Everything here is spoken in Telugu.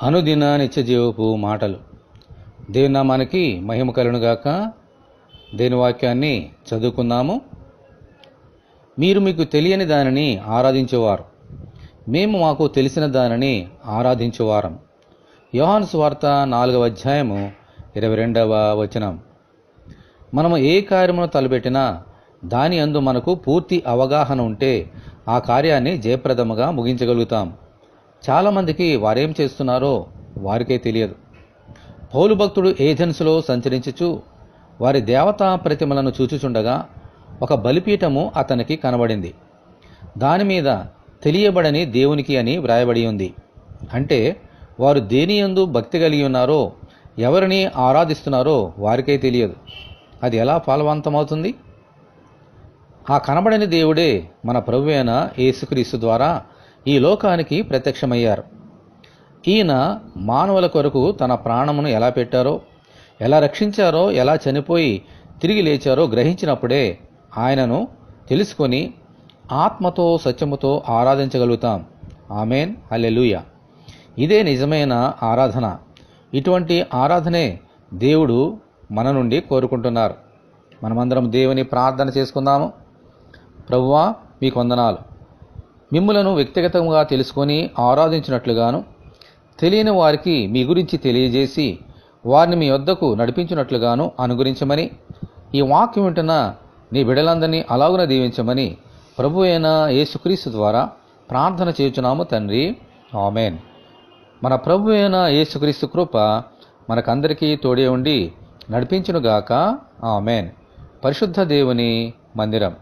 అనుదిన నిత్యజీవపు మాటలు. దేవుని నామానికి మహిమ కలుగునుగాక. దేవుని వాక్యాన్ని చదువుకుందాము. మీరు మీకు తెలియని దానిని ఆరాధించేవారు, మేము మాకు తెలిసిన దానిని ఆరాధించేవారం. యోహాను సువార్త 4వ అధ్యాయము 22వ వచనం. మనము ఏ కార్యమును తలపెట్టినా దాని యందు మనకు పూర్తి అవగాహన ఉంటే ఆ కార్యాన్ని జయప్రదముగా ముగించగలుగుతాం. చాలామందికి వారేం చేస్తున్నారో వారికే తెలియదు. పౌలు భక్తుడు ఏథెన్సులో సంచరించుచు వారి దేవతా ప్రతిమలను చూచుచుండగా ఒక బలిపీఠము అతనికి కనబడింది. దానిమీద తెలియబడని దేవునికి అని వ్రాయబడి ఉంది. అంటే వారు దేనియందు భక్తి కలిగి ఉన్నారో, ఎవరిని ఆరాధిస్తున్నారో వారికే తెలియదు. అది ఎలా ఫలవంతమవుతుంది? ఆ కనబడని దేవుడే మన ప్రభువైన యేసుక్రీస్తు ద్వారా ఈ లోకానికి ప్రత్యక్షమయ్యారు. ఈయన మానవుల కొరకు తన ప్రాణమును ఎలా పెట్టారో, ఎలా రక్షించారో, ఎలా చనిపోయి తిరిగి లేచారో గ్రహించినప్పుడే ఆయనను తెలుసుకొని ఆత్మతో సత్యముతో ఆరాధించగలుగుతాం. ఆమేన్, హల్లెలూయా. ఇదే నిజమైన ఆరాధన. ఇటువంటి ఆరాధనే దేవుడు మన నుండి కోరుకుంటున్నారు. మనమందరం దేవుని ప్రార్థన చేసుకుందాము. ప్రభువా, మీకు వందనాలు. మిమ్ములను వ్యక్తిగతంగా తెలుసుకొని ఆరాధించినట్లుగాను, తెలియని వారికి మీ గురించి తెలియజేసి వారిని మీ వద్దకు నడిపించినట్లుగాను అనుగ్రహించమని, ఈ వాక్యం వింటున్న నీ బిడ్డలందరినీ అలాగున దీవించమని ప్రభు అయిన యేసుక్రీస్తు ద్వారా ప్రార్థన చేయుచున్నాము తండ్రి. ఆమేన్. మన ప్రభు అయిన యేసుక్రీస్తు కృప మనకందరికీ తోడే ఉండి నడిపించునుగాక. ఆమేన్. పరిశుద్ధ దేవుని మందిరం.